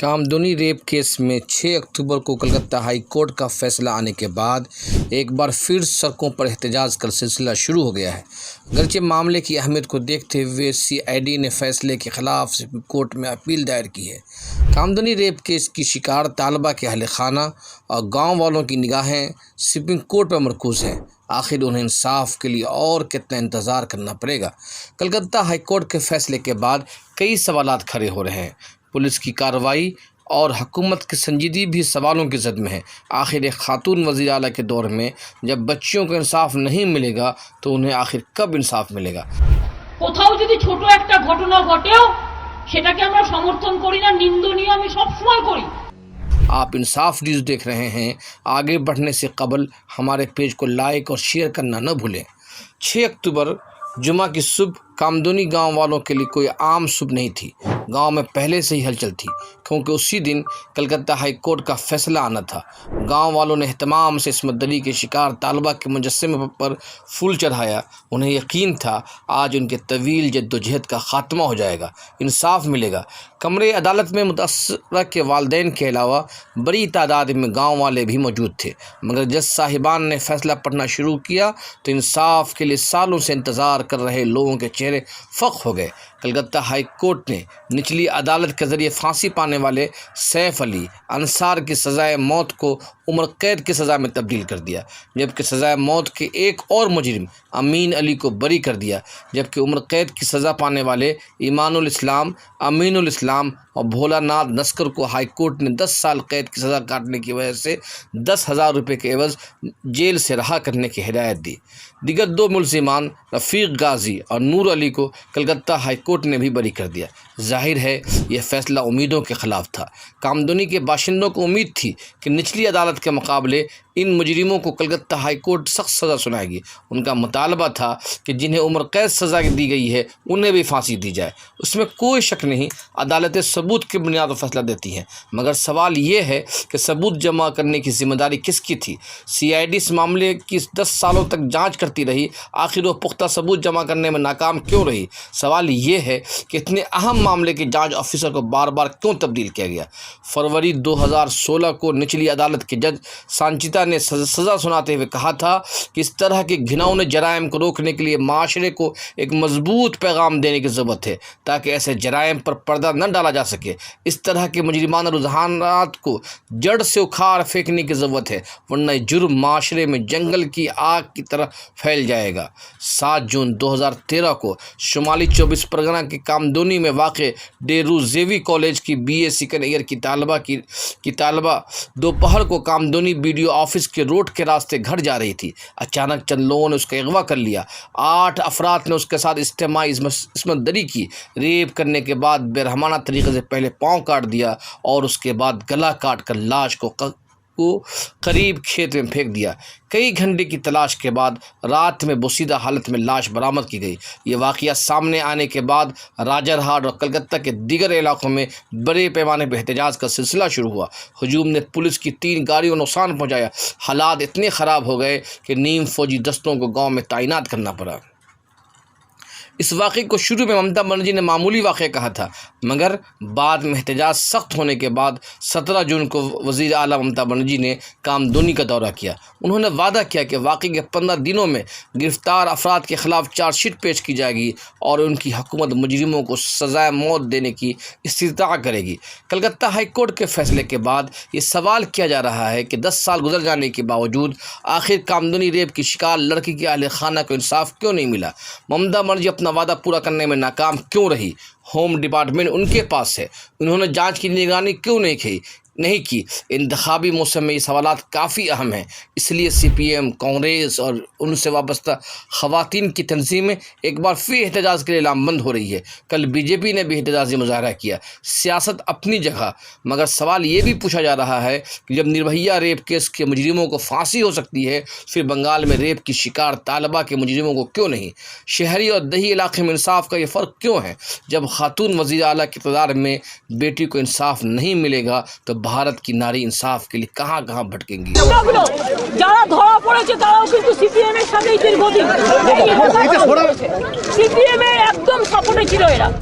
Kamduni rape case में 6 अक्टूबर को Calcutta high court का फैसला आने के बाद एक बार फिर सड़कों पर एहतजाज का सिलसिला शुरू हो गया है। अगरचे मामले की अहमियत को देखते हुए CID ने फैसले के खिलाफ सुप्रीम कोर्ट में अपील दायर की है। कामदुनी रेप केस की शिकार तालिबा के अहल खाना और गाँव वालों की निगाहें सुप्रीम कोर्ट पर मरकूज़ हैं। आखिर उन्हें इंसाफ के लिए और कितना इंतज़ार करना पड़ेगा। कलकत्ता हाई कोर्ट के फैसले के बाद कई सवालात खड़े हो रहे हैं। पुलिस की कार्रवाई और हुकूमत की संजीदगी भी सवालों की जद में है। आखिर एक खातून वज़ीर आला के दौर में जब बच्चियों को इंसाफ नहीं मिलेगा तो उन्हें आखिर कब इंसाफ मिलेगा। কোথাও যদি ছোট একটা ঘটনা ঘটেও সেটাকে আমরা সমর্থন করি না, নিন্দনীয় আমি সব সময় করি। आप इंसाफ न्यूज़ देख रहे हैं। आगे बढ़ने से कबल हमारे पेज को लाइक और शेयर करना न भूलें। 6 अक्टूबर जुमा की सुबह कामदुनी गांव वालों के लिए कोई आम सुबह नहीं थी। गांव में पहले से ही हलचल थी क्योंकि उसी दिन कलकत्ता हाई कोर्ट का फैसला आना था। गांव वालों ने एहतमाम से इस्मत दरी के शिकार तालिबा के मुजस्समे पर फूल चढ़ाया। उन्हें यकीन था आज उनके तवील जद्दोजहद का ख़ात्मा हो जाएगा, इंसाफ मिलेगा। कमरे अदालत में मुतासरा के वालिदैन के अलावा बड़ी तादाद में गाँव वाले भी मौजूद थे, मगर जज साहिबान ने फैसला पढ़ना शुरू किया तो इंसाफ के लिए सालों से इंतज़ार कर रहे लोगों के चेहरे फ़ख्र हो गए। कलकत्ता हाई कोर्ट ने निचली अदालत के ज़रिए फांसी पाने वाले सैफ अली अंसार की सज़ाए मौत को उम्र कैद की सज़ा में तब्दील कर दिया, जबकि सज़ाए मौत के एक और मुजरिम अमीन अली को बरी कर दिया। जबकि उम्र कैद की सज़ा पाने वाले ईमानुल इस्लाम, अमीनुल इस्लाम और भोलानाथ नस्कर को हाई कोर्ट ने 10 साल कैद की सज़ा काटने की वजह से 10,000 रुपये के एवज़ जेल से रहा करने की हिदायत दी। दिगर 2 मुलजिमान रफ़ीक गाजी और नूर अली को कलकत्ता हाई कोर्ट ने भी बरी कर दिया। जाहिर है यह फ़ैसला उम्मीदों के ख़िलाफ़ था। कामदुनी के बाशिंदों को उम्मीद थी कि निचली अदालत के मुकाबले इन मुजरिमों को कलकत्ता हाई कोर्ट सख्त सज़ा सुनाएगी। उनका मुतालबा था कि जिन्हें उम्र कैद सज़ा दी गई है उन्हें भी फांसी दी जाए। उसमें कोई शक नहीं, अदालतें सबूत की बुनियाद पर फैसला देती हैं, मगर सवाल ये है कि सबूत जमा करने की जिम्मेदारी किसकी थी। CID इस मामले की 10 सालों तक जाँच करती रही, आखिर वो पुख्ता सबूत जमा करने में नाकाम क्यों रही। सवाल ये है कि इतने अहम मामले के जांच ऑफिसर को बार बार क्यों तब्दील किया गया। फरवरी 2016 को निचली अदालत के जज सांचिता ने सज़ा सुनाते हुए कहा था कि इस तरह के घिनौने जराइम को रोकने के लिए माशरे को एक मजबूत पैगाम देने की ज़रूरत है ताकि ऐसे जराइम पर पर्दा न डाला जा सके। इस तरह के मुजरिमाना रुझानात को जड़ से उखाड़ फेंकने की ज़रूरत है, वरना जुर्म माशरे में जंगल की आग की तरह फैल जाएगा। 7 जून 2013 को शुमाली 24 परगना के कामदुनी में वाक़े डेरूज़ेवी कॉलेज की BA सेकंड ईयर की तालिबा दोपहर को कामदुनी BDO ऑफिस के रोड के रास्ते घर जा रही थी। अचानक चंद लोगों ने उसका अगवा कर लिया। 8 अफराद ने उसके साथ इज्तिमाई इस्मत दरी की। रेप करने के बाद बेरहमाना तरीके से पहले पाँव काट दिया और उसके बाद गला काट कर लाश को करीब खेत में फेंक दिया। कई घंटे की तलाश के बाद रात में बोसीदा हालत में लाश बरामद की गई। ये वाक़या सामने आने के बाद राजरहाट और कलकत्ता के दीगर इलाकों में बड़े पैमाने पर एहतजाज का सिलसिला शुरू हुआ। हुजूम ने पुलिस की 3 गाड़ियों को नुकसान पहुँचाया। हालात इतने ख़राब हो गए कि नीम फौजी दस्तों को गाँव में तैनात करना पड़ा। इस वाक़े को शुरू में ममता बनर्जी ने मामूली वाक़या कहा था, मगर बाद में एहतजाज सख्त होने के बाद 17 जून को वज़ीर आला ममता बनर्जी ने कामदुनी का दौरा किया। उन्होंने वादा किया कि वाक़े के 15 दिनों में गिरफ़्तार अफराद के ख़िलाफ़ चार्जशीट पेश की जाएगी और उनकी हुकूमत मुजरिमों को सज़ाए मौत देने की इस्तिता करेगी। कलकत्ता हाई कोर्ट के फैसले के बाद ये सवाल किया जा रहा है कि 10 साल गुजर जाने के बावजूद आखिर कामदुनी रेप की शिकार लड़की के अहले खाना को इंसाफ क्यों नहीं मिला। ममता बनर्जी अपना वादा पूरा करने में नाकाम क्यों रही। होम डिपार्टमेंट उनके पास है, उन्होंने जांच की निगरानी क्यों नहीं की। इंतखाबी मौसम में ये सवालात काफ़ी अहम हैं, इसलिए CPM, कांग्रेस और उनसे वाबस्ता ख़वातीन की तंजीमें एक बार फिर एहतजाज के लिए लामबंद हो रही है। कल BJP ने भी एहतजाजी मुजाहरा किया। सियासत अपनी जगह, मगर सवाल ये भी पूछा जा रहा है कि जब निर्भया रेप केस के मुजरिमों को फांसी हो सकती है, फिर बंगाल में रेप की शिकार तालिबा के मुजरिमों को क्यों नहीं। शहरी और दही इलाके में इंसाफ का ये फ़र्क क्यों है। जब खातून वज़ीर आला के इक़्तिदार में बेटी को इंसाफ नहीं मिलेगा तो भारत की नारी इंसाफ के लिए कहां कहां भटकेंगी। যারা ধরা পড়েছে তারাও কিন্তু CPM এর সাথেই দীর্ঘদিন CPM এর একদম সাপোর্টে ছিল এরা।